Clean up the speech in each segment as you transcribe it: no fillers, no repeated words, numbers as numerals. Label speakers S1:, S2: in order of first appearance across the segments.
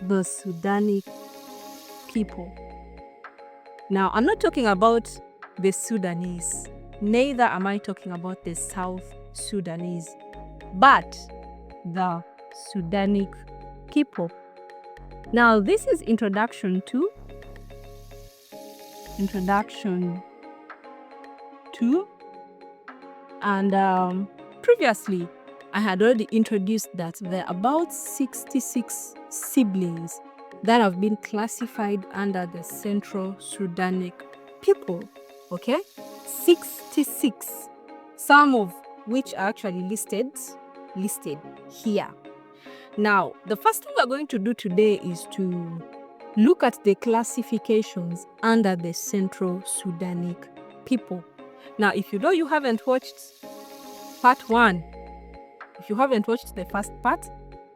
S1: the Sudanic people. Now, I'm not talking about the Sudanese, neither am I talking about the South Sudanese, but the Sudanic people. Now, this is introduction to, and previously I had already introduced that there are about 66 siblings that have been classified under the Central Sudanic people. Okay, 66, some of which are actually listed here. Now, the first thing we're going to do today is to look at the classifications under the Central Sudanic people. Now, if you know you haven't watched part 1, if you haven't watched the first part,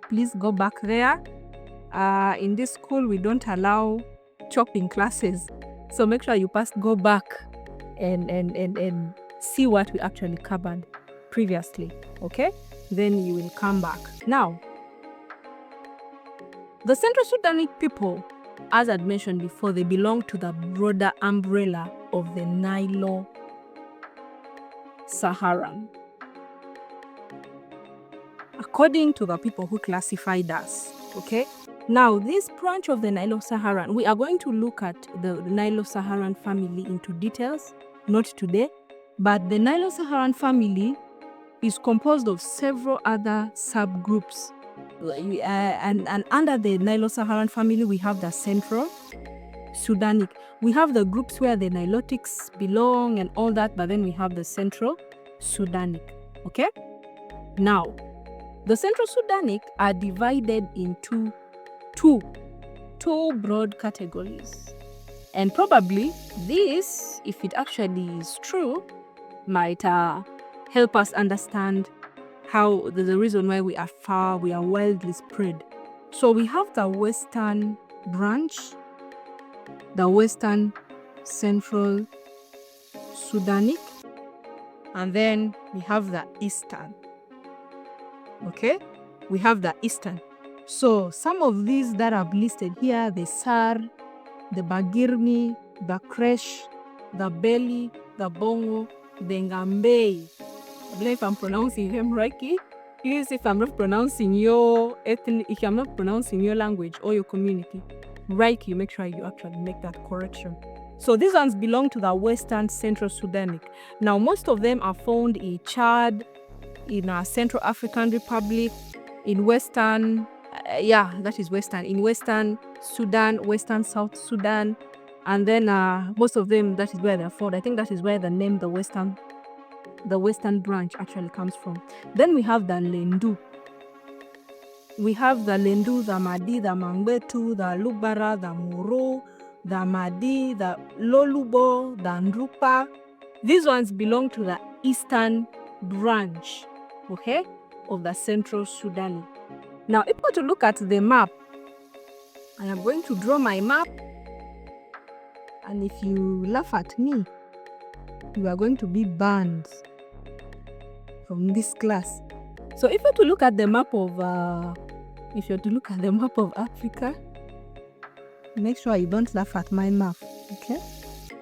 S1: please go back there. In this school, we don't allow chopping classes, so make sure you go back and see what we actually covered previously, okay? Then you will come back. Now, the Central Sudanic people, as I'd mentioned before, they belong to the broader umbrella of the Nilo-Saharan. According to the people who classified us, okay? Now, this branch of the Nilo-Saharan, we are going to look at the Nilo-Saharan family into details, not today, but the Nilo-Saharan family is composed of several other subgroups. And under the Nilo-Saharan family, we have the Central Sudanic. We have the groups where the Nilotics belong and all that, but then we have the Central Sudanic, okay? Now, the Central Sudanic are divided into two broad categories. And probably this, if it actually is true, might help us understand how the reason why we are widely spread. So we have the Western branch, the Western Central Sudanic, and then we have the Eastern. Okay, we have the Eastern. So some of these that I've listed here, the Sar, the Bagirmi, the Kresh, the Beli, the Bongo, the Ngambei. I don't know if I'm pronouncing them right. Please, if I'm not pronouncing your if I'm not pronouncing your language or your community right, you make sure you actually make that correction. So these ones belong to the Western Central Sudanic. Now, most of them are found in Chad, in Central African Republic, in Western, in Western Sudan, Western South Sudan, and then most of them, that is where they're found. I think that is where the name the Western branch actually comes from. Then we have the Lendu. We have the Lendu, the Madi, the Mangbetu, the Lubara, the Muro, the Madi, the Lolubo, the Ndrupa. These ones belong to the Eastern branch, okay, of the Central Sudan. Now, if we were to look at the map, I am going to draw my map, and if you laugh at me, you are going to be banned from this class. So if you're to look at the map of Africa, make sure you don't laugh at my map, okay?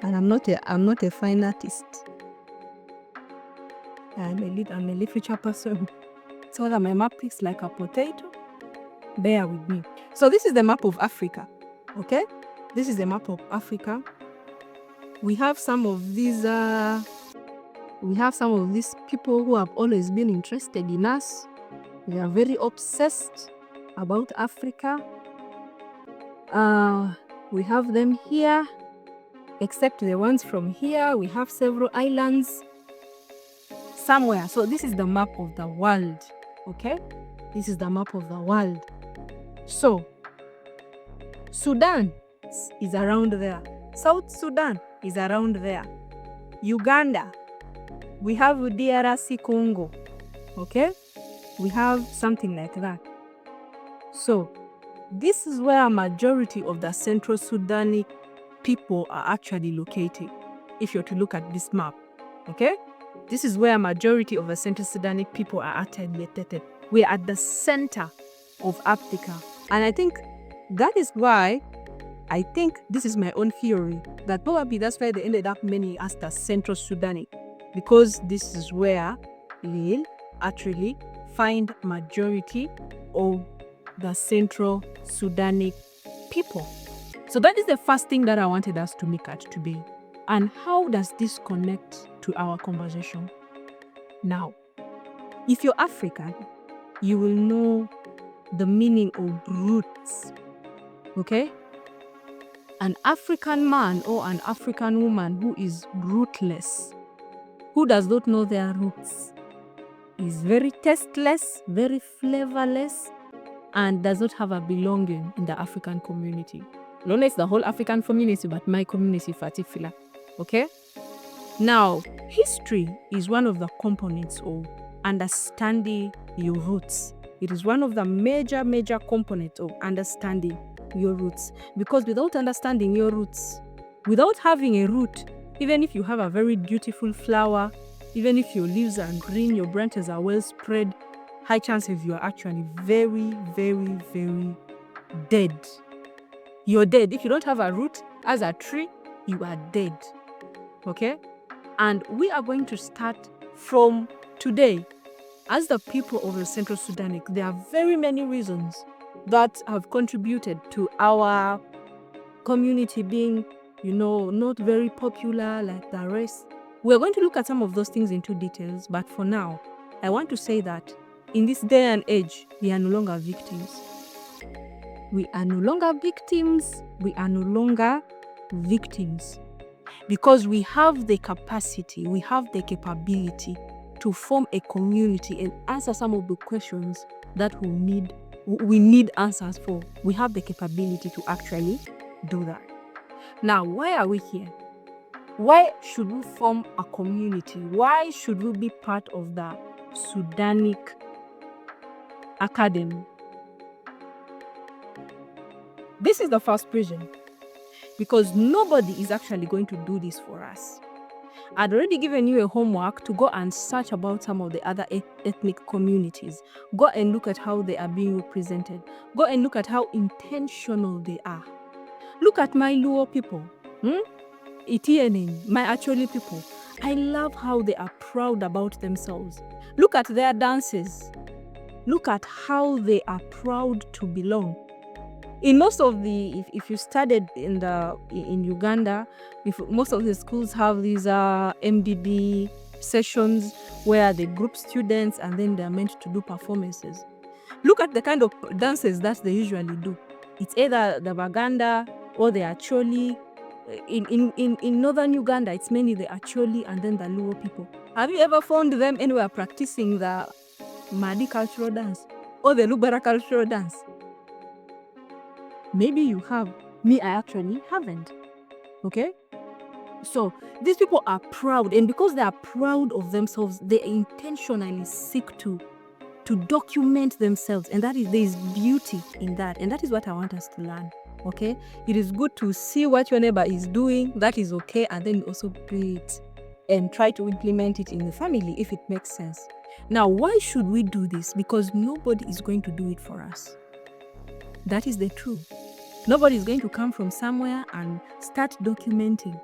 S1: And I'm not a fine artist. I'm a literature person. So that my map looks like a potato, bear with me. So this is the map of Africa, okay? This is the map of Africa. We have some of these people who have always been interested in us. They are very obsessed about Africa. We have them here, except the ones from here. We have several islands somewhere. So this is the map of the world, okay? This is the map of the world. So Sudan is around there. South Sudan is around there. Uganda, we have DRC Congo, okay? We have something like that. So this is where a majority of the Central Sudanic people are actually located, if you're to look at this map, okay? This is where a majority of the Central Sudanic people are actually located. We're at the center of Africa. And I think that is why I think this is my own theory, that probably that's why they ended up many asked as Central Sudanic, because this is where we'll actually find majority of the Central Sudanic people. So that is the first thing that I wanted us to look at today. And how does this connect to our conversation? Now, if you're African, you will know the meaning of roots, okay? An African man or an African woman who is rootless, who does not know their roots, is very tasteless, very flavorless, and does not have a belonging in the African community. Not it's the whole African community, but my community in particular, okay? Now, history is one of the components of understanding your roots. It is one of the major components of understanding your roots. Because without understanding your roots, without having a root, even if you have a very beautiful flower, even if your leaves are green, your branches are well spread, high chances you are actually very dead. You're dead. If you don't have a root as a tree, you are dead. Okay? And we are going to start from today. As the people of the Central Sudanic, there are very many reasons that have contributed to our community being, not very popular like the rest. We're going to look at some of those things into details, but for now, I want to say that in this day and age, we are no longer victims. We are no longer victims. We are no longer victims. Because we have the capacity, we have the capability to form a community and answer some of the questions that we need answers for. We have the capability to actually do that. Now, why are we here? Why should we form a community? Why should we be part of the Sudanic Academy? This is the first reason. Because nobody is actually going to do this for us. I'd already given you a homework to go and search about some of the other ethnic communities. Go and look at how they are being represented. Go and look at how intentional they are. Look at my Luo people, Itienen, my Acholi people. I love how they are proud about themselves. Look at their dances. Look at how they are proud to belong. In most of the, if you studied in Uganda, most of the schools have these MDD sessions where they group students and then they're meant to do performances. Look at the kind of dances that they usually do. It's either the Baganda or the Acholi. In northern Uganda, it's mainly the Acholi and then the Luo people. Have you ever found them anywhere practicing the Madi cultural dance or the Lubera cultural dance? Maybe you have. Me, I actually haven't. Okay? So, these people are proud, and because they are proud of themselves, they intentionally seek to document themselves, and there is beauty in that, and that is what I want us to learn. Okay? It is good to see what your neighbor is doing, that is okay, and then also do it and try to implement it in the family if it makes sense. Now, why should we do this? Because nobody is going to do it for us. That is the truth. Nobody is going to come from somewhere and start documenting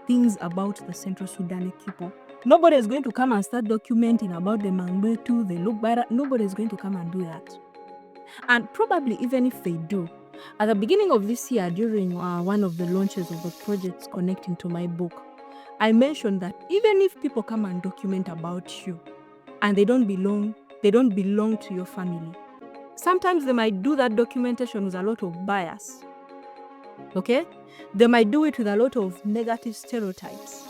S1: things about the Central Sudanic people. Nobody is going to come and start documenting about the Mangbetu, the Lukbara. Nobody is going to come and do that. And probably even if they do, at the beginning of this year, during one of the launches of the projects connecting to my book, I mentioned that even if people come and document about you and they don't belong to your family, sometimes they might do that documentation with a lot of bias. Okay? They might do it with a lot of negative stereotypes.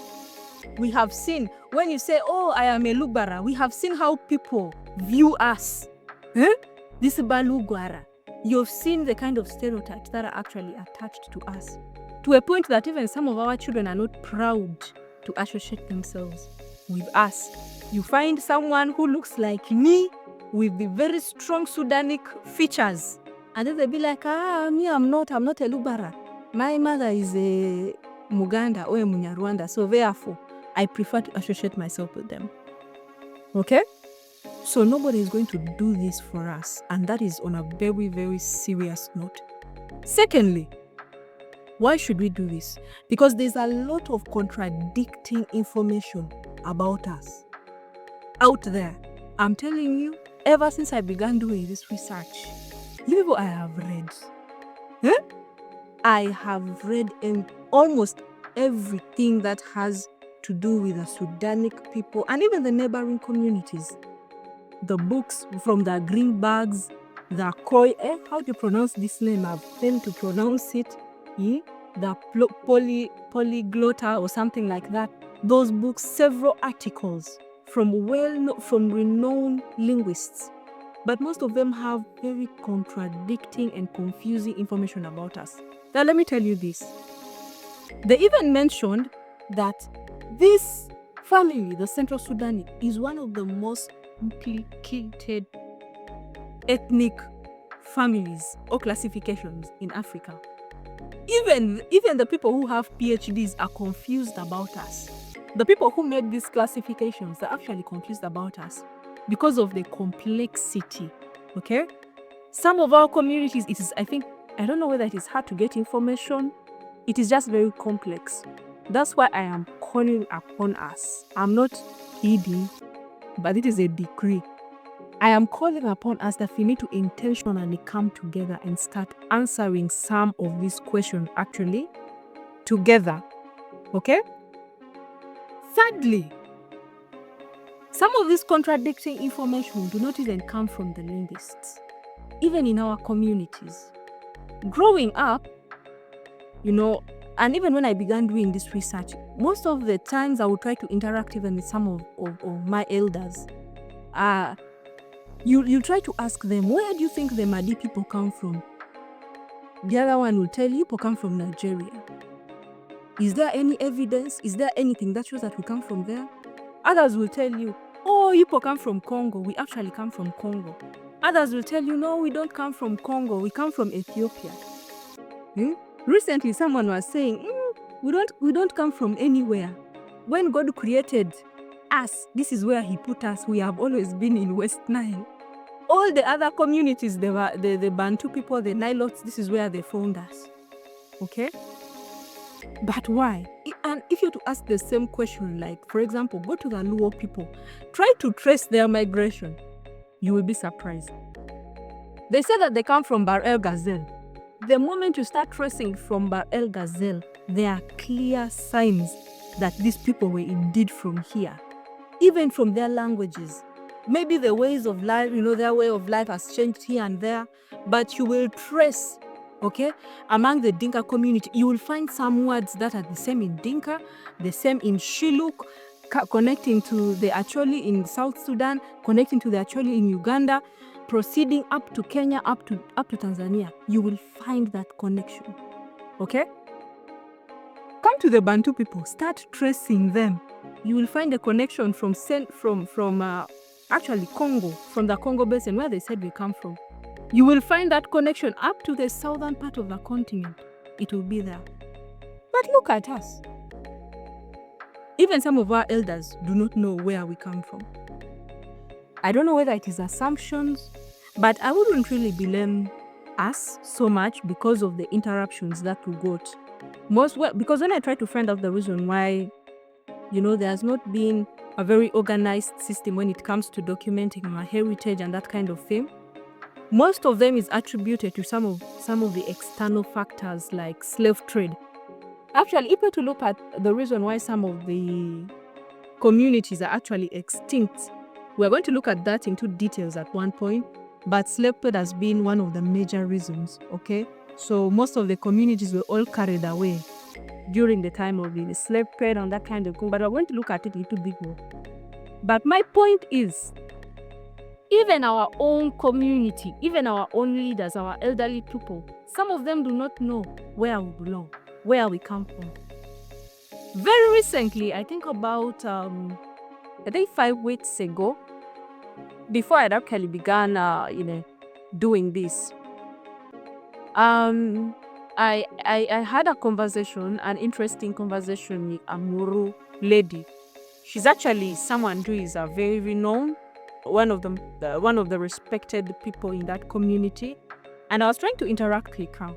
S1: We have seen, when you say, oh, I am a Lubara, we have seen how people view us. This is Balugwara. You've seen the kind of stereotypes that are actually attached to us. To a point that even some of our children are not proud to associate themselves with us. You find someone who looks like me with the very strong Sudanic features. And then they'll be like, me, I'm not a Lubara. My mother is a Muganda or a Munyarwanda, so therefore, I prefer to associate myself with them. Okay? So nobody is going to do this for us, and that is on a very, very serious note. Secondly, why should we do this? Because there's a lot of contradicting information about us out there. I'm telling you, ever since I began doing this research, you people, I have read. I have read in almost everything that has to do with the Sudanic people and even the neighboring communities. The books from the Greenbergs, the Koi, how do you pronounce this name? I've failed to pronounce it. The Polyglotta or something like that. Those books, several articles from renowned linguists. But most of them have very contradicting and confusing information about us. Now let me tell you this. They even mentioned that this family, the Central Sudanic, is one of the most complicated ethnic families or classifications in Africa. Even the people who have PhDs are confused about us. The people who made these classifications are actually confused about us because of the complexity. Okay? Some of our communities, I don't know whether it is hard to get information. It is just very complex. That's why I am calling upon us. I'm not kidding, but it is a decree. I am calling upon us that we need to intentionally come together and start answering some of these questions actually together. Okay? Thirdly, some of this contradicting information do not even come from the linguists, even in our communities. Growing up, and even when I began doing this research, most of the times I would try to interact even with some of my elders. You try to ask them, where do you think the Madi people come from? The other one will tell you, people come from Nigeria. Is there any evidence? Is there anything that shows that we come from there? Others will tell you, oh, you people come from Congo. We actually come from Congo. Others will tell you, no, we don't come from Congo. We come from Ethiopia. Recently, someone was saying, we don't come from anywhere. When God created us, this is where He put us. We have always been in West Nile. All the other communities, the Bantu people, the Nilotes, this is where they found us. Okay? But why? And if you're to ask the same question, like, for example, go to the Luo people, try to trace their migration, you will be surprised. They say that they come from Bar El Ghazal. The moment you start tracing from Bar El Ghazal, there are clear signs that these people were indeed from here, even from their languages. Maybe the ways of life, their way of life has changed here and there, but you will trace, okay, among the Dinka community, you will find some words that are the same in Dinka, the same in Shilluk, connecting to the Acholi in South Sudan, connecting to the Acholi in Uganda, proceeding up to Kenya, up to Tanzania. You will find that connection. Okay? Come to the Bantu people, start tracing them. You will find a connection from actually Congo, from the Congo basin where they said we come from. You will find that connection up to the southern part of the continent. It will be there. But look at us. Even some of our elders do not know where we come from. I don't know whether it is assumptions, but I wouldn't really blame us so much because of the interruptions that we got. Because when I try to find out the reason why, there's not been a very organized system when it comes to documenting our heritage and that kind of thing, most of them is attributed to some of the external factors like slave trade. Actually, if we're to look at the reason why some of the communities are actually extinct, we're going to look at that into details at one point, but slave trade has been one of the major reasons, okay? So most of the communities were all carried away during the time of the slave trade and that kind of thing, but we're going to look at it a little bit more. But my point is, even our own community, even our own leaders, our elderly people, some of them do not know where we belong, where we come from. Very recently, I think about 5 weeks ago, before I actually began doing this, I had an interesting conversation with a Muru lady. She's actually someone who is a very renowned one of the respected people in that community, and I was trying to interact with her.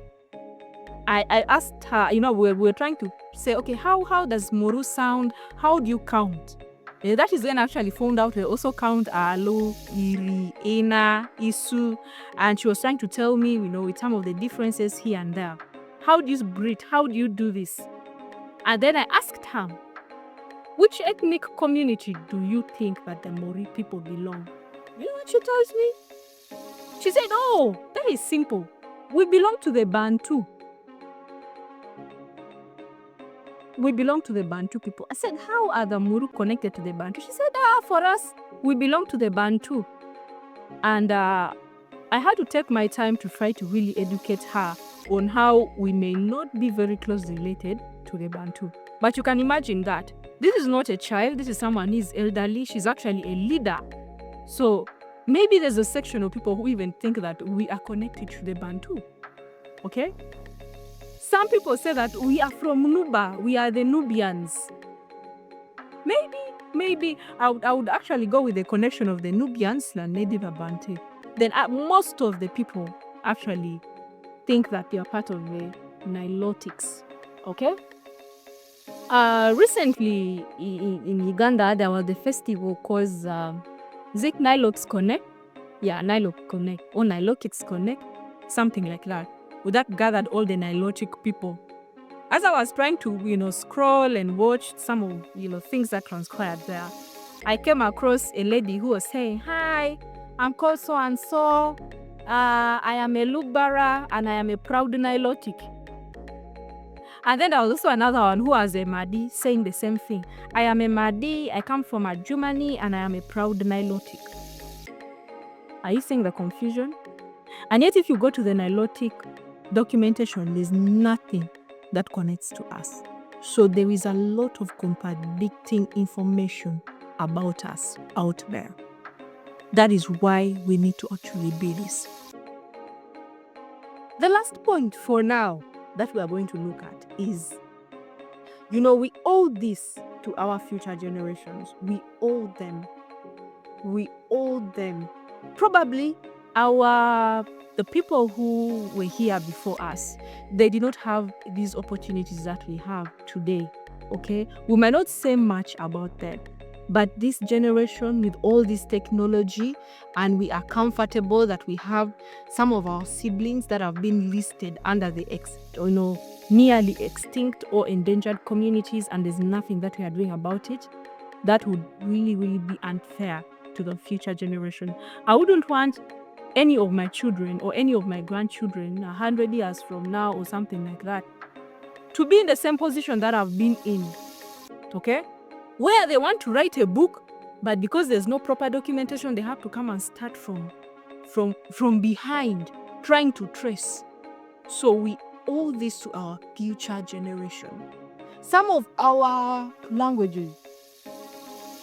S1: I asked her, we're trying to say, okay, how does Moru sound? How do you count? That is when I actually found out they also count Alo, Iri, Ena, Isu, and she was trying to tell me, with some of the differences here and there. How do you breathe? How do you do this? And then I asked her, which ethnic community do you think that the Mori people belong? You know what she tells me? She said, oh, that is simple. We belong to the Bantu. We belong to the Bantu people. I said, how are the Muru connected to the Bantu? She said, for us, we belong to the Bantu. And I had to take my time to try to really educate her on how we may not be very closely related to the Bantu. But you can imagine that this is not a child. This is someone who is elderly. She's actually a leader. So maybe there's a section of people who even think that we are connected to the Bantu. Okay? Some people say that we are from Nuba, we are the Nubians. Maybe I would actually go with the connection of the Nubians and Native Abante. Then most of the people actually think that they are part of the Nilotics. Okay? Recently in Uganda, there was the festival called Zik Nilox Connect. Yeah, Nilox Connect or Nilotics Connect, something like that. That gathered all the Nilotic people. As I was trying to, scroll and watch some of, things that transpired there, I came across a lady who was saying, hi, I'm called so and so. I am a Lubara and I am a proud Nilotic. And then there was also another one who was a Madi saying the same thing. I am a Madi, I come from a Germany and I am a proud Nilotic. Are you seeing the confusion? And yet if you go to the Nilotic documentation, there's nothing that connects to us. So there is a lot of contradicting information about us out there. That is why we need to actually be this. The last point for now that we are going to look at is, we owe this to our future generations. We owe them. Probably the people who were here before us, they did not have these opportunities that we have today, okay? We might not say much about them, but this generation with all this technology, and we are comfortable that we have some of our siblings that have been listed under the nearly extinct or endangered communities, and there's nothing that we are doing about it. That would really, really be unfair to the future generation. I wouldn't want any of my children or any of my grandchildren 100 years from now or something like that to be in the same position that I've been in, okay? Where they want to write a book, but because there's no proper documentation, they have to come and start from behind, trying to trace. So we owe this to our future generation. Some of our languages,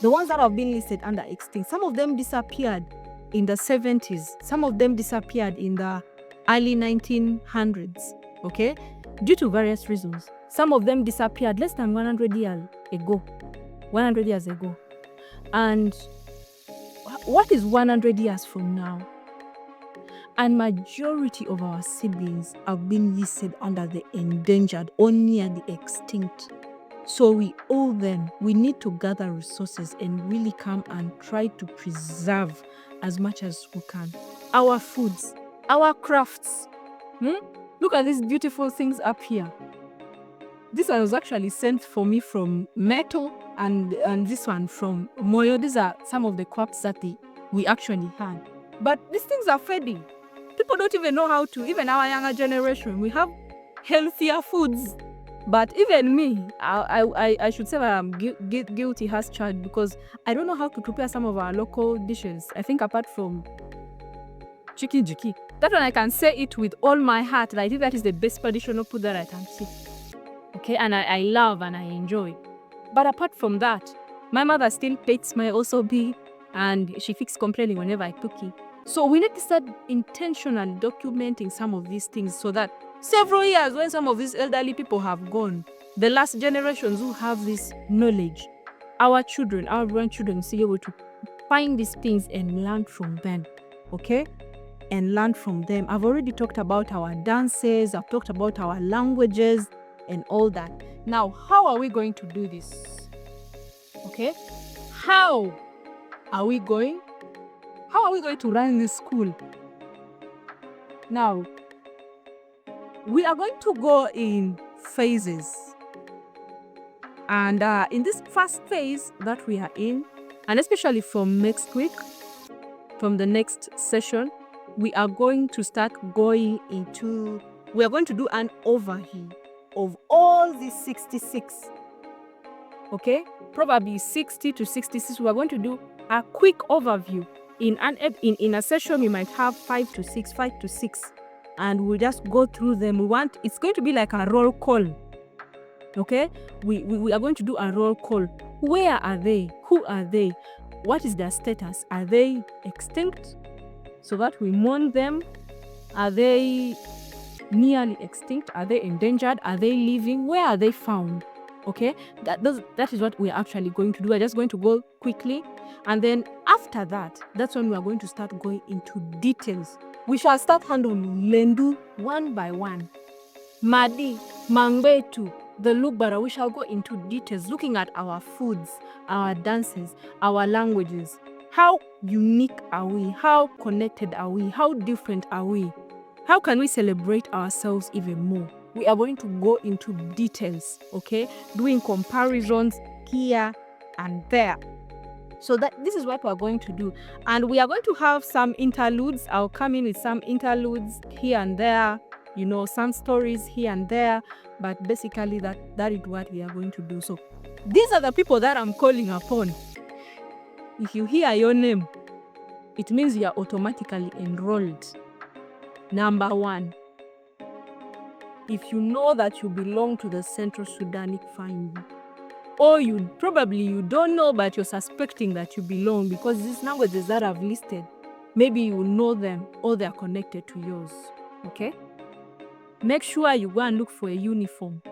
S1: the ones that have been listed under extinct, some of them disappeared in the 70s. Some of them disappeared in the early 1900s, okay? Due to various reasons. Some of them disappeared less than 100 years ago. And what is 100 years from now? And majority of our siblings have been listed under the endangered or near the extinct. So we owe them. We need to gather resources and really come and try to preserve as much as we can our foods, our crafts. Look at these beautiful things up here. This one was actually sent for me from Metal, and this one from Moyo. These are some of the crafts that we actually had. But these things are fading. People don't even know how to, even our younger generation, we have healthier foods. But even me, I should say that I'm guilty as charged, because I don't know how to prepare some of our local dishes. I think apart from Chiki Jiki. That one I can say it with all my heart. That I think that is the best traditional food that I can see. Okay, and I love and I enjoy. But apart from that, my mother still pets my osobi, and she keeps complaining whenever I cook it. So we need to start intentionally documenting some of these things, so that several years when some of these elderly people have gone, the last generations who have this knowledge, our children, our grandchildren, see able to find these things and learn from them, okay? And learn from them. I've already talked about our dances, I've talked about our languages and all that. Now, how are we going to do this? Okay? How are we going to run this school? Now, we are going to go in phases. And in this first phase that we are in, and especially from next week, from the next session, we are going to do an overview of all these 66. Okay? Probably 60 to 66. We are going to do a quick overview. In a session, we might have 5 to 6. And we'll just go through them. It's going to be like a roll call. Okay? We are going to do a roll call. Where are they? Who are they? What is their status? Are they extinct? So that we mourn them. Are they nearly extinct? Are they endangered? Are they living? Where are they found? Okay? That is what we are actually going to do. We're just going to go quickly. And then after that, that's when we are going to start going into details. We shall start handling Lendu one by one. Madi, Mangbetu, the Lugbara, we shall go into details, looking at our foods, our dances, our languages. How unique are we? How connected are we? How different are we? How can we celebrate ourselves even more? We are going to go into details, okay? Doing comparisons here and there. So this is what we're going to do. And we are going to have some interludes. I'll come in with some interludes here and there, some stories here and there. But basically that is what we are going to do. So these are the people that I'm calling upon. If you hear your name, it means you are automatically enrolled. Number 1, if you know that you belong to the Central Sudanic family, or you don't know, but you're suspecting that you belong because these languages that I've listed, maybe you know them or they're connected to yours, okay? Make sure you go and look for a uniform.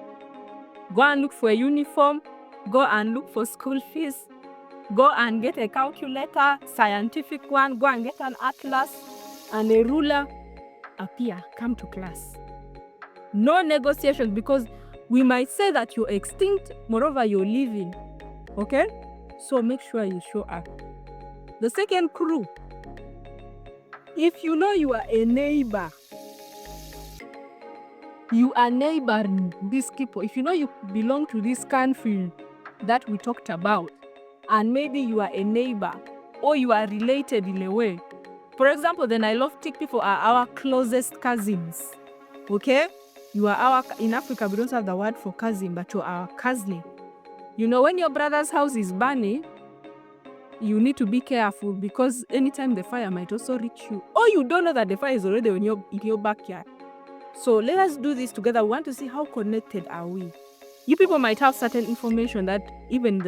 S1: Go and look for a uniform. Go and look for school fees. Go and get a calculator, scientific one. Go and get an atlas and a ruler. Appear, come to class. No negotiations, because we might say that you're extinct, moreover you're living, okay? So make sure you show up. The second crew, if you know you are a neighbor, you are neighboring these people. If you know you belong to this country that we talked about, and maybe you are a neighbor or you are related in a way. For example, the Nilotic people are our closest cousins, okay? In Africa, we don't have the word for cousin, but you're our cousin. When your brother's house is burning, you need to be careful because anytime the fire might also reach you. Or you don't know that the fire is already in your backyard. So let us do this together. We want to see how connected are we. You people might have certain information that even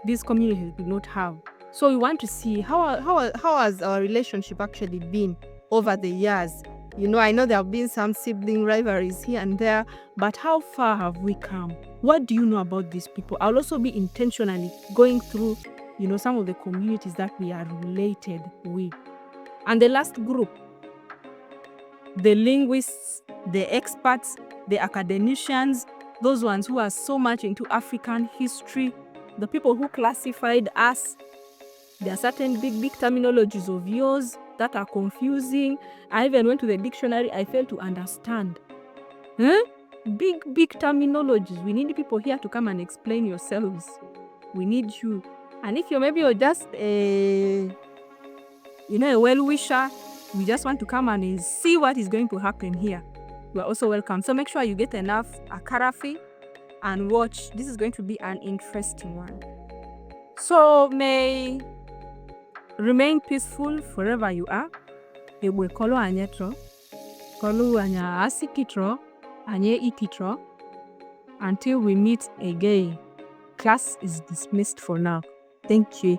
S1: these communities do not have. So we want to see how has our relationship actually been over the years. I know there have been some sibling rivalries here and there, but how far have we come? What do you know about these people? I'll also be intentionally going through, some of the communities that we are related with. And the last group, the linguists, the experts, the academicians, those ones who are so much into African history, the people who classified us. There are certain big terminologies of yours that are confusing. I even went to the dictionary, I failed to understand. Big terminologies. We need people here to come and explain yourselves. We need you. And if you're just a well-wisher, we just want to come and see what is going to happen here, you are also welcome. So make sure you get enough karafi and watch. This is going to be an interesting one. So may remain peaceful forever you are. Ebwe kolo anyetro, kolo anya asikitro, anye ikitro. Until we meet again. Class is dismissed for now. Thank you.